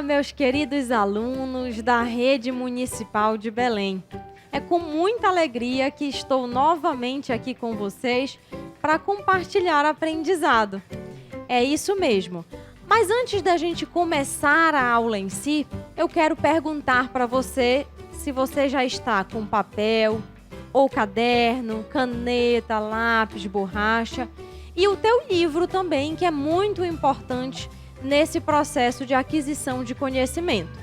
meus queridos alunos da Rede Municipal de Belém. É com muita alegria que estou novamente aqui com vocês para compartilhar aprendizado. É isso mesmo. Mas antes da gente começar a aula em si, eu quero perguntar para você se você já está com papel ou caderno, caneta, lápis, borracha e o teu livro também, que é muito importante nesse processo de aquisição de conhecimento.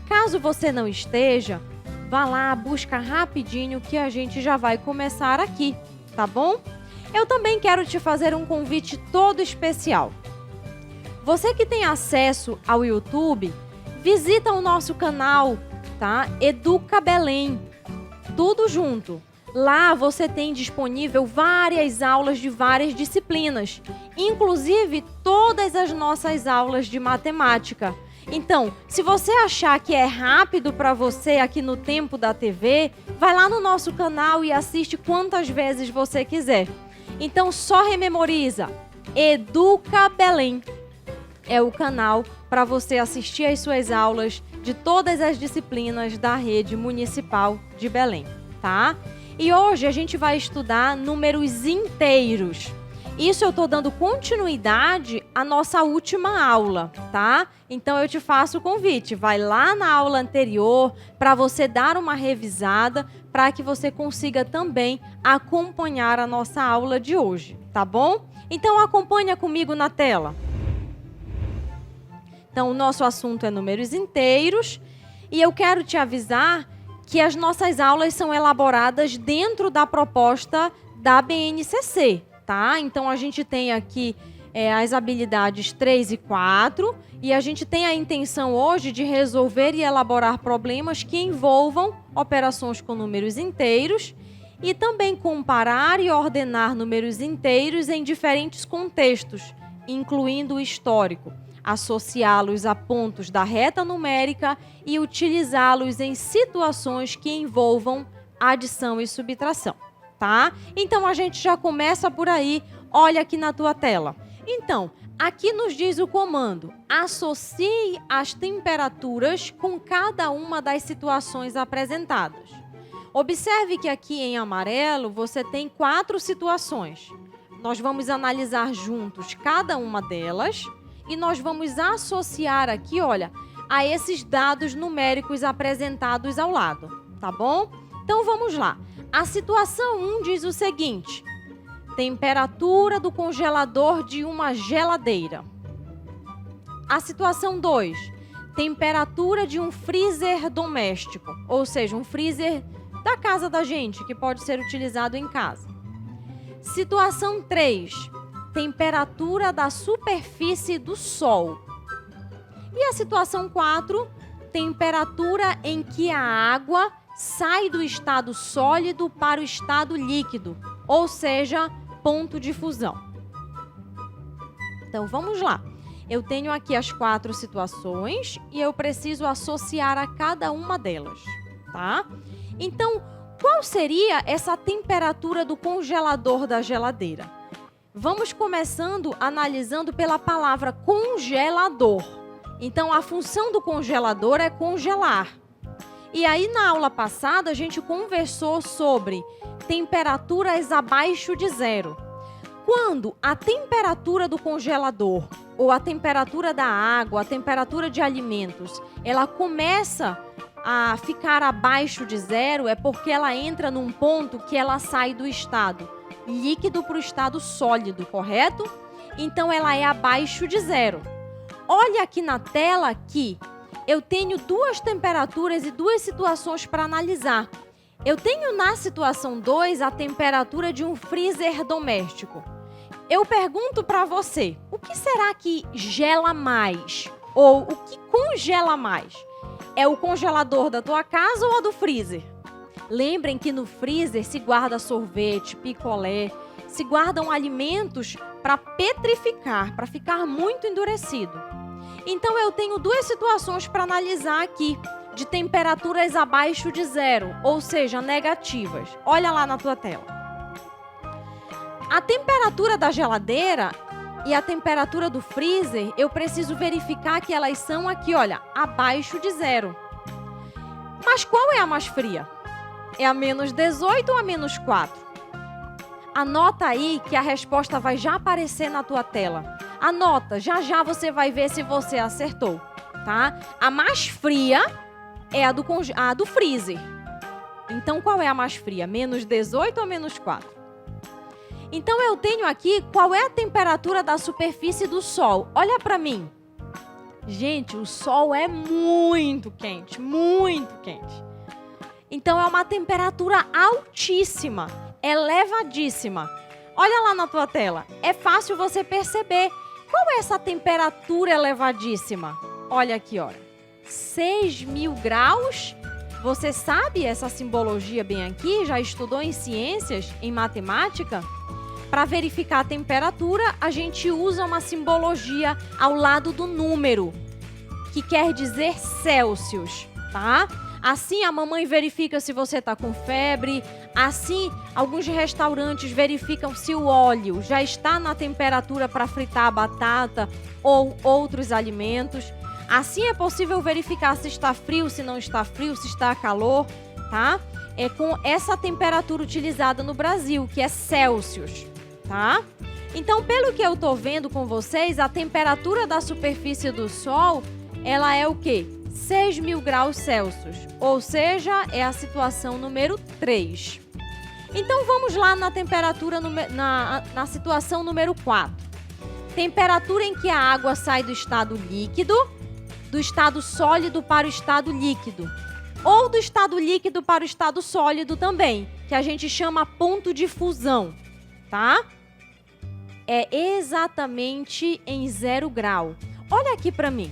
Caso você não esteja, vá lá, busca rapidinho que a gente já vai começar aqui, tá bom? Eu também quero te fazer um convite todo especial. Você que tem acesso ao YouTube, visita o nosso canal, tá? Educa Belém, tudo junto. Lá você tem disponível várias aulas de várias disciplinas, inclusive todas as nossas aulas de matemática. Então, se você achar que é rápido para você aqui no tempo da TV, vai lá no nosso canal e assiste quantas vezes você quiser. Então, só rememoriza, Educa Belém é o canal para você assistir às suas aulas de todas as disciplinas da Rede Municipal de Belém, tá? E hoje a gente vai estudar números inteiros. Isso eu estou dando continuidade à nossa última aula, tá? Então eu te faço o convite, vai lá na aula anterior para você dar uma revisada, para que você consiga também acompanhar a nossa aula de hoje, tá bom? Então acompanha comigo na tela. Então o nosso assunto é números inteiros e eu quero te avisar que as nossas aulas são elaboradas dentro da proposta da BNCC, tá? Então, a gente tem aqui as habilidades 3 e 4 e a gente tem a intenção hoje de resolver e elaborar problemas que envolvam operações com números inteiros e também comparar e ordenar números inteiros em diferentes contextos, incluindo o histórico, associá-los a pontos da reta numérica e utilizá-los em situações que envolvam adição e subtração, tá? Então, a gente já começa por aí, olha aqui na tua tela. Então, aqui nos diz o comando, associe as temperaturas com cada uma das situações apresentadas. Observe que aqui em amarelo você tem 4 situações. Nós vamos analisar juntos cada uma delas e nós vamos associar aqui, olha, a esses dados numéricos apresentados ao lado, tá bom? Então, vamos lá. A situação 1 diz o seguinte: temperatura do congelador de uma geladeira. A situação 2, temperatura de um freezer doméstico, ou seja, um freezer da casa da gente, que pode ser utilizado em casa. Situação 3, temperatura da superfície do Sol. E a situação 4, temperatura em que a água sai do estado sólido para o estado líquido, ou seja, ponto de fusão. Então, vamos lá. Eu tenho aqui as 4 situações e eu preciso associar a cada uma delas, tá? Então, qual seria essa temperatura do congelador da geladeira? Vamos começando analisando pela palavra congelador. Então, a função do congelador é congelar. E aí, na aula passada, a gente conversou sobre temperaturas abaixo de zero. Quando a temperatura do congelador, ou a temperatura da água, a temperatura de alimentos, ela começa a ficar abaixo de zero, é porque ela entra num ponto que ela sai do estado líquido para o estado sólido, correto? Então, ela é abaixo de zero. Olha aqui na tela que eu tenho 2 temperaturas e 2 situações para analisar. Eu tenho na situação 2 a temperatura de um freezer doméstico. Eu pergunto para você, o que será que gela mais? Ou o que congela mais? É o congelador da tua casa ou a do freezer? Lembrem que no freezer se guarda sorvete, picolé, se guardam alimentos para petrificar, para ficar muito endurecido. Então, eu tenho 2 situações para analisar aqui, de temperaturas abaixo de zero, ou seja, negativas. Olha lá na tua tela. A temperatura da geladeira e a temperatura do freezer, eu preciso verificar que elas são aqui, olha, abaixo de 0. Mas qual é a mais fria? É a -18 ou a -4? Anota aí que a resposta vai já aparecer na tua tela. Anota, já já você vai ver se você acertou, tá? A mais fria é a do freezer. Então, qual é a mais fria? -18 ou -4? Então, eu tenho aqui qual é a temperatura da superfície do Sol. Olha para mim. Gente, o Sol é muito quente, muito quente. Então, é uma temperatura altíssima, elevadíssima. Olha lá na tua tela. É fácil você perceber. Qual é essa temperatura elevadíssima? Olha aqui, olha. 6.000 graus. Você sabe essa simbologia bem aqui? Já estudou em ciências, em matemática? Para verificar a temperatura, a gente usa uma simbologia ao lado do número, que quer dizer Celsius, tá? Assim, a mamãe verifica se você está com febre. Assim, alguns restaurantes verificam se o óleo já está na temperatura para fritar a batata ou outros alimentos. Assim, é possível verificar se está frio, se não está frio, se está calor, tá? É com essa temperatura utilizada no Brasil, que é Celsius, tá? Então, pelo que eu estou vendo com vocês, a temperatura da superfície do Sol, ela é o quê? 6.000 graus Celsius, ou seja, é a situação número 3. Então, vamos lá na temperatura, na situação número 4. Temperatura em que a água sai do estado líquido, do estado sólido para o estado líquido, ou do estado líquido para o estado sólido também, que a gente chama ponto de fusão, tá? É exatamente em 0 grau. Olha aqui para mim.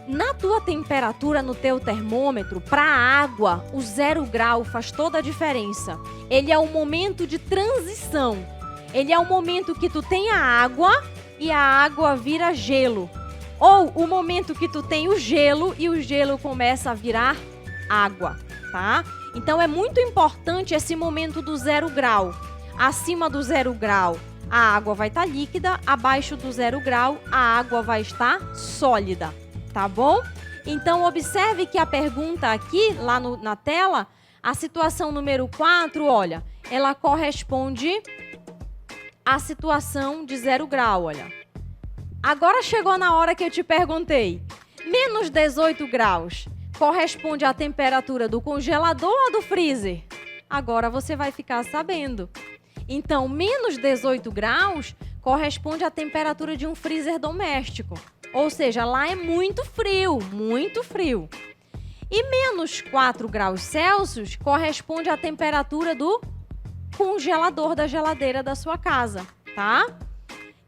Na tua temperatura, no teu termômetro, para a água, o 0 grau faz toda a diferença. Ele é o momento de transição. Ele é o momento que tu tem a água e a água vira gelo. Ou o momento que tu tem o gelo e o gelo começa a virar água, tá? Então, é muito importante esse momento do 0 grau. Acima do 0 grau, a água vai estar líquida. Abaixo do 0 grau, a água vai estar sólida. Tá bom? Então, observe que a pergunta aqui, lá na tela, a situação número 4, olha, ela corresponde à situação de 0 grau, olha. Agora chegou na hora que eu te perguntei. -18 graus corresponde à temperatura do congelador ou do freezer? Agora você vai ficar sabendo. Então, -18 graus corresponde à temperatura de um freezer doméstico. Ou seja, lá é muito frio, muito frio. E -4 graus Celsius corresponde à temperatura do congelador da geladeira da sua casa, tá?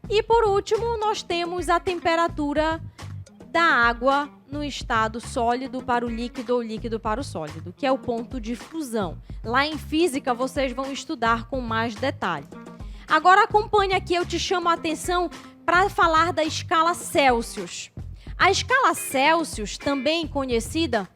E por último, nós temos a temperatura da água no estado sólido para o líquido ou líquido para o sólido, que é o ponto de fusão. Lá em física, vocês vão estudar com mais detalhe. Agora acompanhe aqui, eu te chamo a atenção para falar da escala Celsius. A escala Celsius, também conhecida,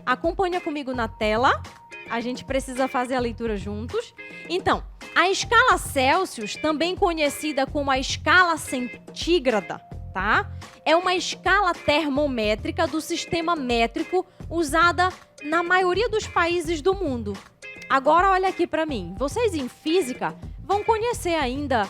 acompanha comigo na tela, a gente precisa fazer a leitura juntos. Então, a escala Celsius, também conhecida como a escala centígrada, tá? É uma escala termométrica do sistema métrico usada na maioria dos países do mundo. Agora, olha aqui para mim. Vocês em física vão conhecer ainda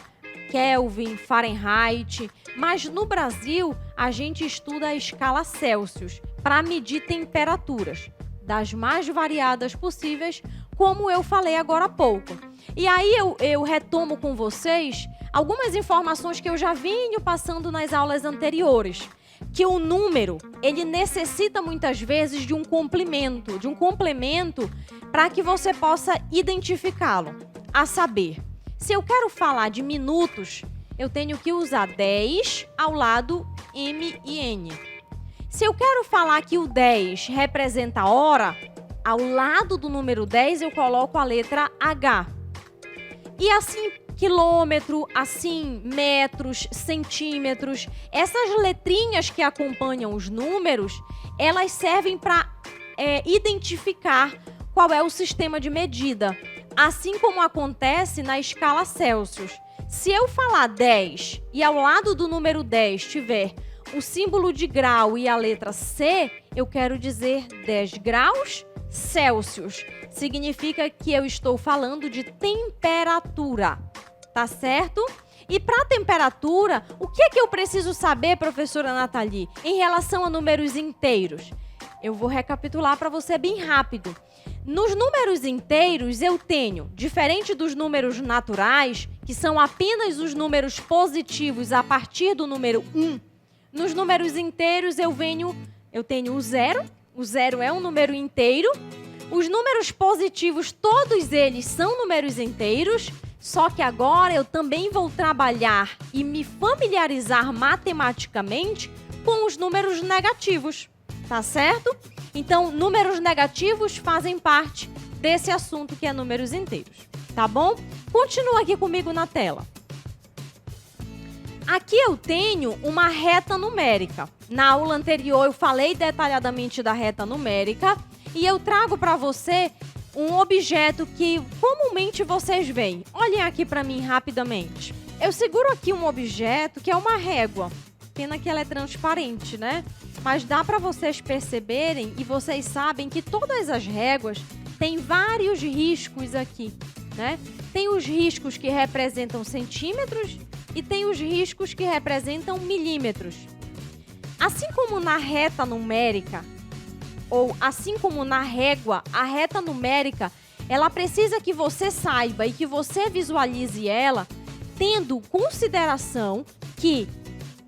Kelvin, Fahrenheit, mas no Brasil a gente estuda a escala Celsius para medir temperaturas das mais variadas possíveis, como eu falei agora há pouco. E aí eu retomo com vocês algumas informações que eu já vinha passando nas aulas anteriores, que o número, ele necessita muitas vezes de um complemento para que você possa identificá-lo. A saber, se eu quero falar de minutos, eu tenho que usar 10 ao lado M e N. Se eu quero falar que o 10 representa a hora, ao lado do número 10 eu coloco a letra H. E assim, quilômetro, assim, metros, centímetros, essas letrinhas que acompanham os números, elas servem para identificar qual é o sistema de medida. Assim como acontece na escala Celsius. Se eu falar 10 e ao lado do número 10 tiver o símbolo de grau e a letra C, eu quero dizer 10 graus Celsius. Significa que eu estou falando de temperatura, tá certo? E para temperatura, o que é que eu preciso saber, professora Nathalie, em relação a números inteiros? Eu vou recapitular para você bem rápido. Nos números inteiros, eu tenho, diferente dos números naturais, que são apenas os números positivos a partir do número 1, nos números inteiros eu tenho o zero é um número inteiro. Os números positivos, todos eles são números inteiros, só que agora eu também vou trabalhar e me familiarizar matematicamente com os números negativos, tá certo? Então, números negativos fazem parte desse assunto que é números inteiros, tá bom? Continua aqui comigo na tela. Aqui eu tenho uma reta numérica. Na aula anterior eu falei detalhadamente da reta numérica e eu trago para você um objeto que comumente vocês veem. Olhem aqui para mim rapidamente. Eu seguro aqui um objeto que é uma régua. Pena que ela é transparente, né? Mas dá para vocês perceberem e vocês sabem que todas as réguas têm vários riscos aqui, né? Tem os riscos que representam centímetros e tem os riscos que representam milímetros. Assim como na reta numérica, ou assim como na régua, a reta numérica, ela precisa que você saiba e que você visualize ela, tendo consideração que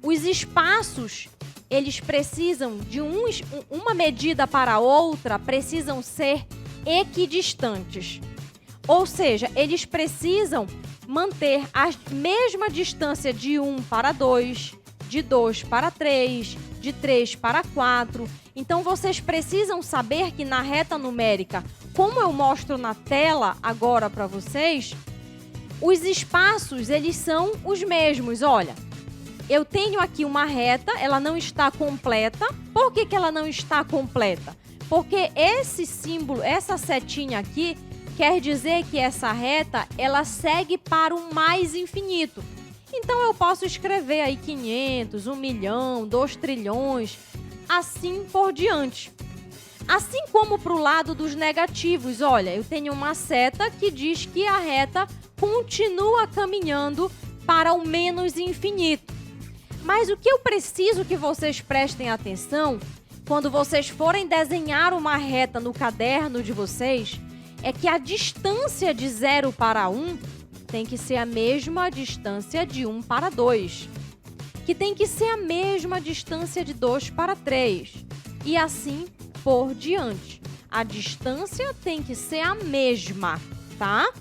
os espaços, eles precisam de uma medida para outra, precisam ser equidistantes. Ou seja, eles precisam manter a mesma distância de 1 para 2, de 2 para 3, de 3 para 4. Então, vocês precisam saber que na reta numérica, como eu mostro na tela agora para vocês, os espaços, eles são os mesmos. Olha, eu tenho aqui uma reta, ela não está completa. Por que ela não está completa? Porque esse símbolo, essa setinha aqui, quer dizer que essa reta, ela segue para o mais infinito. Então, eu posso escrever aí 500, 1 milhão, 2 trilhões, assim por diante. Assim como para o lado dos negativos, olha, eu tenho uma seta que diz que a reta continua caminhando para o menos infinito. Mas o que eu preciso que vocês prestem atenção, quando vocês forem desenhar uma reta no caderno de vocês, é que a distância de 0 para 1 tem que ser a mesma distância de 1 para 2, que tem que ser a mesma distância de 2 para 3, e assim por diante. A distância tem que ser a mesma, tá?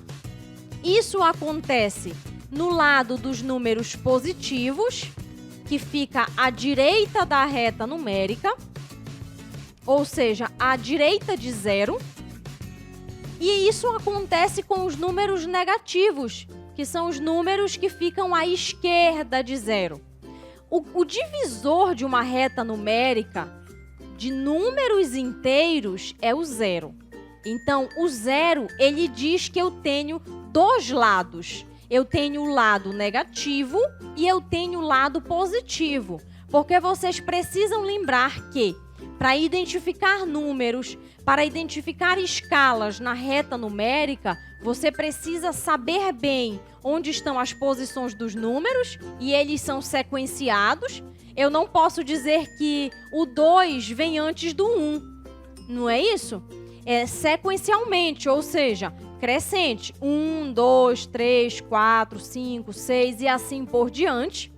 Isso acontece no lado dos números positivos, que fica à direita da reta numérica, ou seja, à direita de 0. E isso acontece com os números negativos, que são os números que ficam à esquerda de 0. O divisor de uma reta numérica de números inteiros é o 0. Então, o 0, ele diz que eu tenho dois lados. Eu tenho o lado negativo e eu tenho o lado positivo. Porque vocês precisam lembrar que, para identificar números, para identificar escalas na reta numérica, você precisa saber bem onde estão as posições dos números e eles são sequenciados. Eu não posso dizer que o 2 vem antes do 1, não é isso? É sequencialmente, ou seja, crescente. 1, 2, 3, 4, 5, 6 e assim por diante.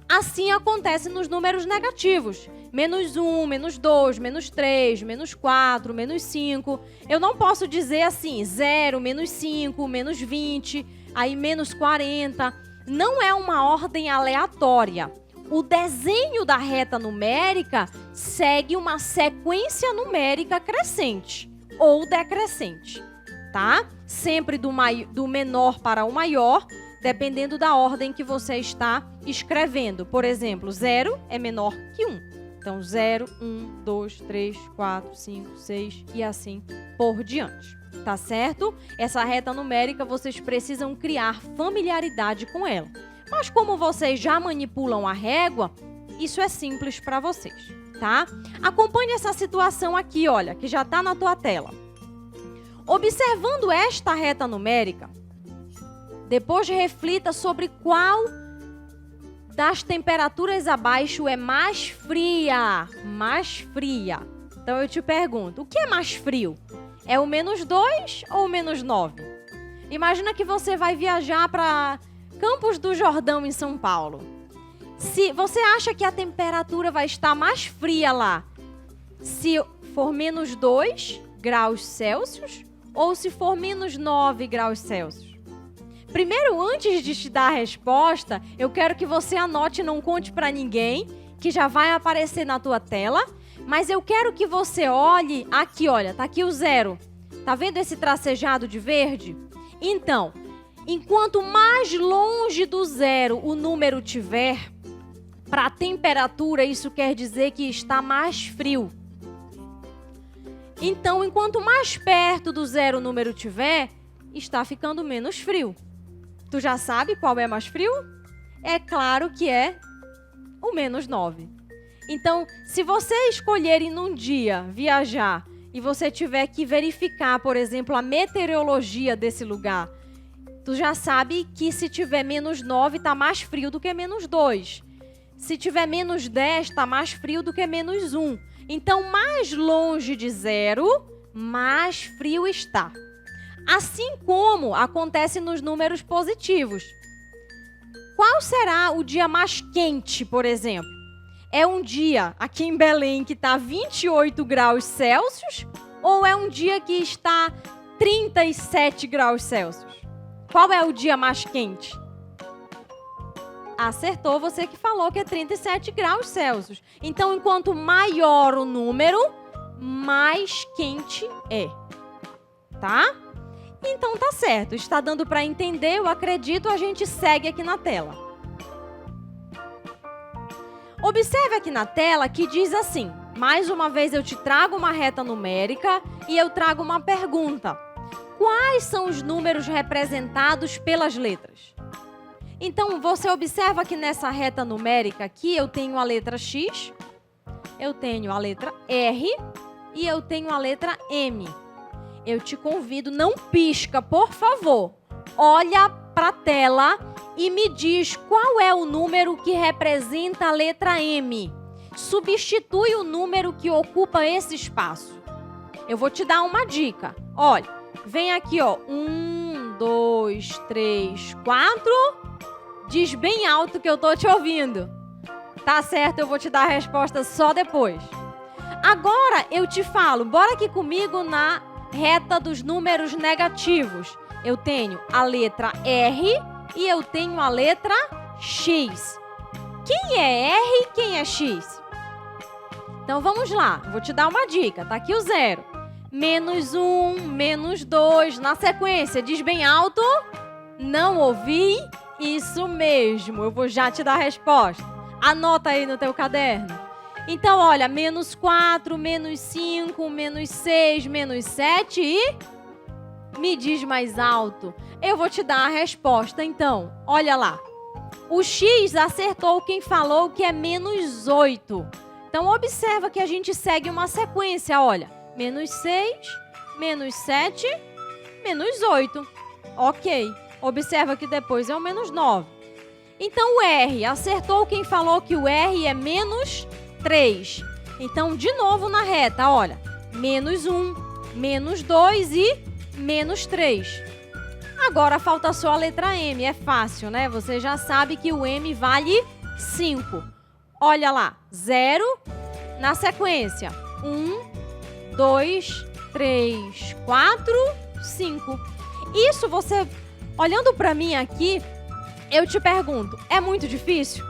Assim acontece nos números negativos. Menos 1, menos 2, menos 3, menos 4, menos 5. Eu não posso dizer assim, 0, menos 5, menos 20, aí menos 40. Não é uma ordem aleatória. O desenho da reta numérica segue uma sequência numérica crescente ou decrescente, tá? Sempre do menor para o maior, dependendo da ordem que você está escrevendo. Por exemplo, 0 é menor que 1. Então, 0, 1, 2, 3, 4, 5, 6 e assim por diante. tá certo? Essa reta numérica vocês precisam criar familiaridade com ela. Mas como vocês já manipulam a régua, isso é simples para vocês, tá? Acompanhe essa situação aqui, olha, que já está na tua tela. Observando esta reta numérica, depois reflita sobre qual das temperaturas abaixo é mais fria. Mais fria. Então eu te pergunto, o que é mais frio? É o -2 ou o -9? Imagina que você vai viajar para Campos do Jordão, em São Paulo. Se você acha que a temperatura vai estar mais fria lá, se for -2 graus Celsius ou se for -9 graus Celsius? Primeiro, antes de te dar a resposta, eu quero que você anote e não conte para ninguém, que já vai aparecer na tua tela, mas eu quero que você olhe aqui, olha, tá aqui o 0. Tá vendo esse tracejado de verde? Então, enquanto mais longe do 0 o número tiver, para a temperatura, isso quer dizer que está mais frio. Então, enquanto mais perto do 0 o número tiver, está ficando menos frio. Tu já sabe qual é mais frio? É claro que é o -9. Então, se você escolher ir num dia viajar e você tiver que verificar, por exemplo, a meteorologia desse lugar, tu já sabe que se tiver -9 está mais frio do que -2. Se tiver -10 está mais frio do que -1. Então, mais longe de 0, mais frio está. Assim como acontece nos números positivos. Qual será o dia mais quente, por exemplo? É um dia aqui em Belém que está 28 graus Celsius ou é um dia que está 37 graus Celsius? Qual é o dia mais quente? Acertou, você que falou que é 37 graus Celsius. Então, enquanto maior o número, mais quente é. Tá? Então tá certo, está dando para entender, eu acredito, a gente segue aqui na tela. Observe aqui na tela que diz assim, mais uma vez eu te trago uma reta numérica e eu trago uma pergunta. Quais são os números representados pelas letras? Então você observa que nessa reta numérica aqui eu tenho a letra X, eu tenho a letra R e eu tenho a letra M. Eu te convido, não pisca, por favor. Olha para a tela e me diz qual é o número que representa a letra M. Substitui o número que ocupa esse espaço. Eu vou te dar uma dica. Olha, vem aqui, ó. 1, 2, 3, 4. Diz bem alto que eu tô te ouvindo. Tá certo, eu vou te dar a resposta só depois. Agora eu te falo, bora aqui comigo na reta dos números negativos. Eu tenho a letra R e eu tenho a letra X. Quem é R e quem é X? Então vamos lá, vou te dar uma dica. Tá aqui o 0. -1, -2, na sequência, diz bem alto. Não ouvi? Isso mesmo, eu vou já te dar a resposta. Anota aí no teu caderno. Então, olha, -4, -5, -6, -7 e... Me diz mais alto. Eu vou te dar a resposta, então. Olha lá. O X acertou quem falou que é -8. Então, observa que a gente segue uma sequência, olha. -6, -7, -8. Ok. Observa que depois é o -9. Então, o R acertou quem falou que o R é -3. Então, de novo na reta, olha. -1, -2 e -3. Agora falta só a letra M. É fácil, né? Você já sabe que o M vale 5. Olha lá. 0 na sequência. 1, 2, 3, 4, 5. Isso você, olhando para mim aqui, eu te pergunto, é muito difícil?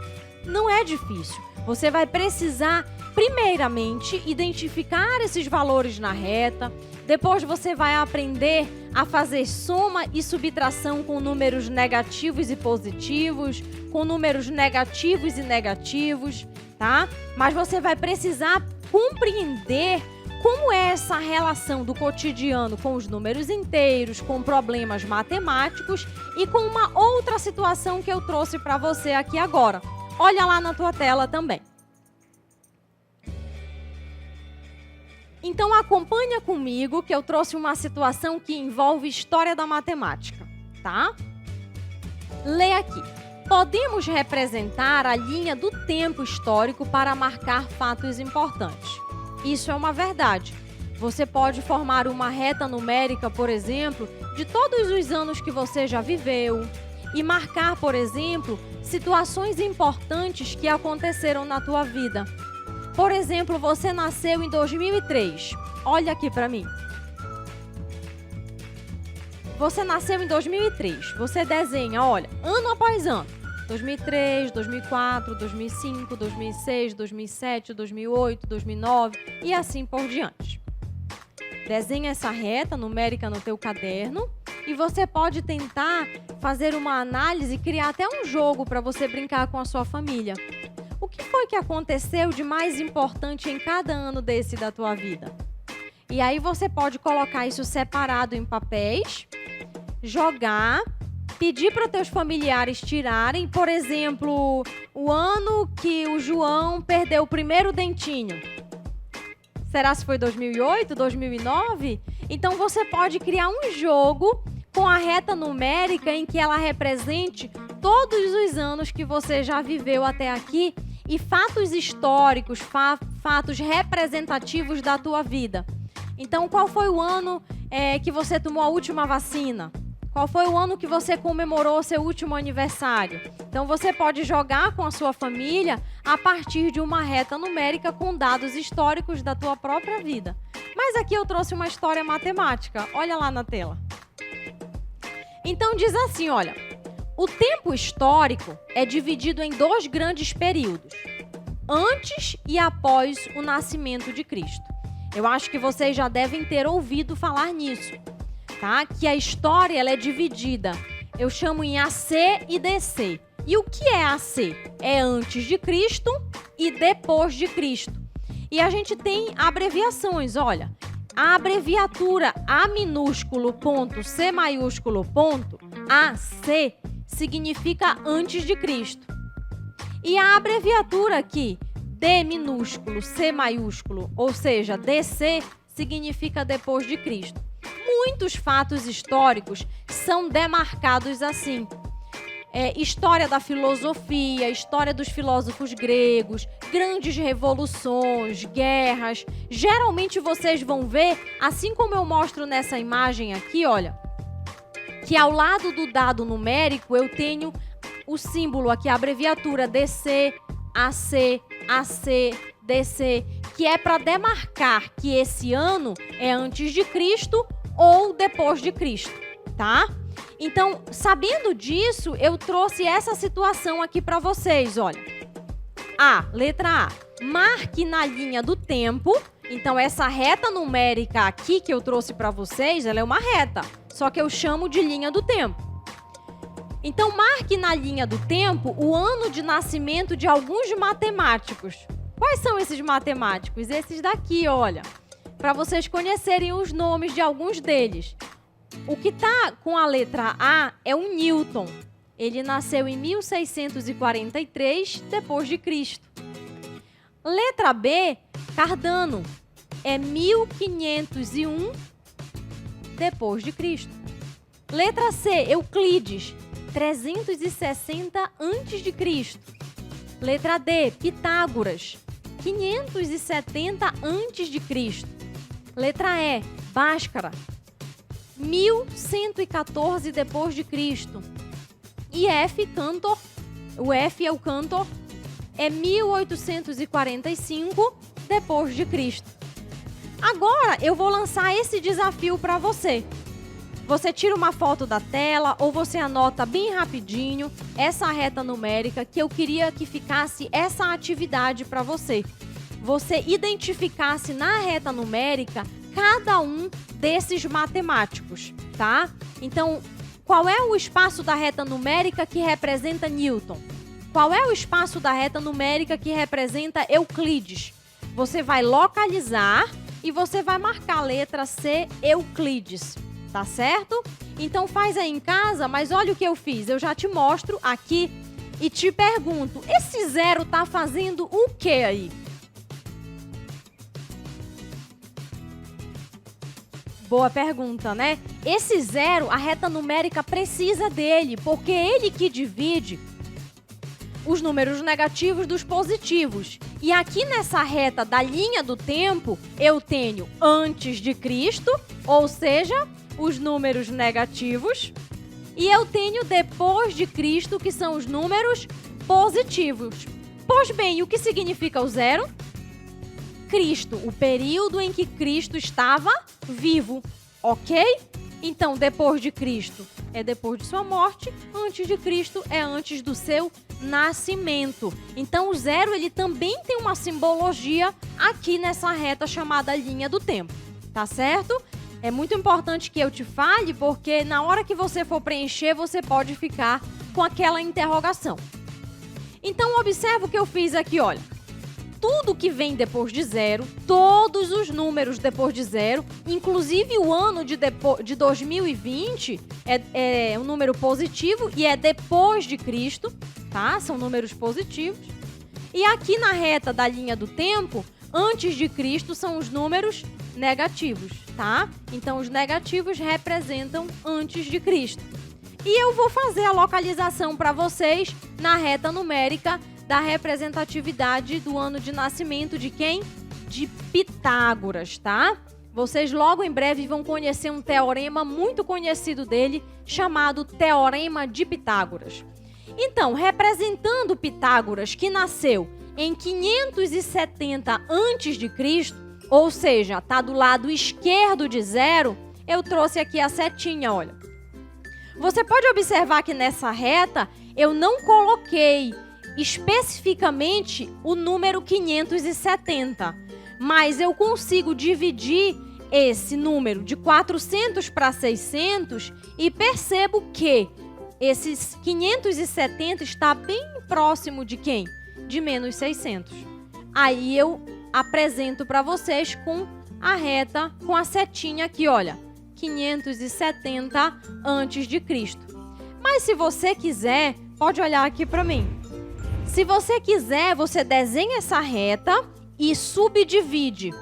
Não é difícil. Você vai precisar, primeiramente, identificar esses valores na reta. Depois você vai aprender a fazer soma e subtração com números negativos e positivos, com números negativos e negativos, tá? Mas você vai precisar compreender como é essa relação do cotidiano com os números inteiros, com problemas matemáticos e com uma outra situação que eu trouxe para você aqui agora. Olha lá na tua tela também. Então acompanha comigo que eu trouxe uma situação que envolve história da matemática, tá? Lê aqui. Podemos representar a linha do tempo histórico para marcar fatos importantes. Isso é uma verdade. Você pode formar uma reta numérica, por exemplo, de todos os anos que você já viveu e marcar, por exemplo, situações importantes que aconteceram na tua vida. Por exemplo, você nasceu em 2003. Olha aqui para mim. Você nasceu em 2003. Você desenha, olha, ano após ano. 2003, 2004, 2005, 2006, 2007, 2008, 2009 e assim por diante. Desenha essa reta numérica no teu caderno e você pode tentar fazer uma análise e criar até um jogo para você brincar com a sua família. O que foi que aconteceu de mais importante em cada ano desse da tua vida? E aí você pode colocar isso separado em papéis, jogar, pedir para teus familiares tirarem, por exemplo, o ano que o João perdeu o primeiro dentinho. Será se foi 2008, 2009? Então você pode criar um jogo com a reta numérica em que ela represente todos os anos que você já viveu até aqui e fatos históricos, fatos representativos da tua vida. Então, qual foi o ano que você tomou a última vacina? Qual foi o ano que você comemorou seu último aniversário? Então, você pode jogar com a sua família a partir de uma reta numérica com dados históricos da tua própria vida. Mas aqui eu trouxe uma história matemática. Olha lá na tela. Então, diz assim, olha. O tempo histórico é dividido em dois grandes períodos, antes e após o nascimento de Cristo. Eu acho que vocês já devem ter ouvido falar nisso, tá? Que a história ela é dividida, eu chamo em AC e DC. E o que é AC? É antes de Cristo e depois de Cristo. E a gente tem abreviações, olha. A abreviatura A minúsculo ponto C maiúsculo ponto AC significa antes de Cristo. E a abreviatura aqui, D minúsculo, C maiúsculo, ou seja, DC, significa depois de Cristo. Muitos fatos históricos são demarcados assim. História da filosofia, história dos filósofos gregos, grandes revoluções, guerras. Geralmente vocês vão ver, assim como eu mostro nessa imagem aqui, olha, que ao lado do dado numérico eu tenho o símbolo aqui, a abreviatura DC, AC, AC, DC, que é para demarcar que esse ano é antes de Cristo ou depois de Cristo, tá? Então, sabendo disso, eu trouxe essa situação aqui para vocês, olha. Letra A. Marque na linha do tempo. Então, essa reta numérica aqui que eu trouxe para vocês, ela é uma reta. Só que eu chamo de linha do tempo. Então, marque na linha do tempo o ano de nascimento de alguns matemáticos. Quais são esses matemáticos? Esses daqui, olha. Para vocês conhecerem os nomes de alguns deles. O que está com a letra A é o Newton. Ele nasceu em 1643 depois de Cristo. Letra B, Cardano. É 1501 depois de Cristo. Letra C, Euclides, 360 antes de Cristo. Letra D, Pitágoras, 570 antes de Cristo. Letra E, Bhaskara, 1114 depois de Cristo. E F, Cantor, o F é o Cantor, é 1845 depois de Cristo. Agora eu vou lançar esse desafio para você. Você tira uma foto da tela ou você anota bem rapidinho essa reta numérica que eu queria que ficasse essa atividade para você. Você identificasse na reta numérica cada um desses matemáticos, tá? Então, qual é o espaço da reta numérica que representa Newton? Qual é o espaço da reta numérica que representa Euclides? Você vai localizar e você vai marcar a letra C, Euclides, tá certo? Então faz aí em casa, mas olha o que eu fiz. Eu já te mostro aqui e te pergunto, esse zero tá fazendo o que aí? Boa pergunta, né? Esse zero, a reta numérica precisa dele, porque é ele que divide os números negativos dos positivos. E aqui nessa reta da linha do tempo, eu tenho antes de Cristo, ou seja, os números negativos, e eu tenho depois de Cristo, que são os números positivos. Pois bem, o que significa o zero? Cristo, o período em que Cristo estava vivo, ok? Então, depois de Cristo é depois de sua morte, antes de Cristo é antes do seu nascimento. Então, o zero ele também tem uma simbologia aqui nessa reta chamada linha do tempo, tá certo? É muito importante que eu te fale, porque na hora que você for preencher, você pode ficar com aquela interrogação. Então, observa o que eu fiz aqui, olha. Tudo que vem depois de zero, todos os números depois de zero, inclusive o ano de 2020 é um número positivo e é depois de Cristo, tá? São números positivos. E aqui na reta da linha do tempo, antes de Cristo são os números negativos, tá? Então os negativos representam antes de Cristo. E eu vou fazer a localização para vocês na reta numérica da representatividade do ano de nascimento de quem? De Pitágoras, tá? Vocês logo em breve vão conhecer um teorema muito conhecido dele, chamado Teorema de Pitágoras. Então, representando Pitágoras, que nasceu em 570 a.C., ou seja, está do lado esquerdo de zero, eu trouxe aqui a setinha, olha. Você pode observar que nessa reta eu não coloquei especificamente o número 570, mas eu consigo dividir esse número de 400 para 600 e percebo que esses 570 está bem próximo de quem? De menos 600. Aí eu apresento para vocês com a reta, com a setinha aqui, olha, 570 a.C. Mas se você quiser, pode olhar aqui para mim. Se você quiser, você desenha essa reta e subdivide.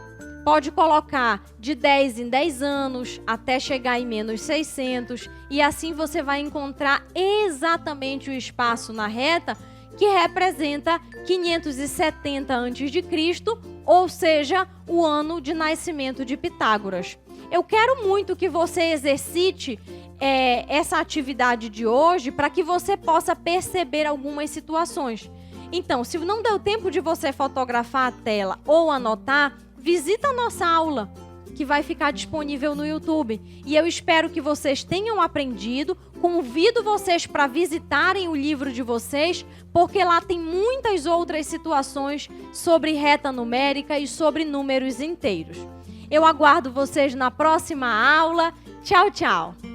Pode colocar de 10 em 10 anos até chegar em menos 600 e assim você vai encontrar exatamente o espaço na reta que representa 570 a.C., ou seja, o ano de nascimento de Pitágoras. Eu quero muito que você exercite essa atividade de hoje para que você possa perceber algumas situações. Então, se não deu tempo de você fotografar a tela ou anotar, visita a nossa aula, que vai ficar disponível no YouTube. E eu espero que vocês tenham aprendido. Convido vocês para visitarem o livro de vocês, porque lá tem muitas outras situações sobre reta numérica e sobre números inteiros. Eu aguardo vocês na próxima aula. Tchau, tchau!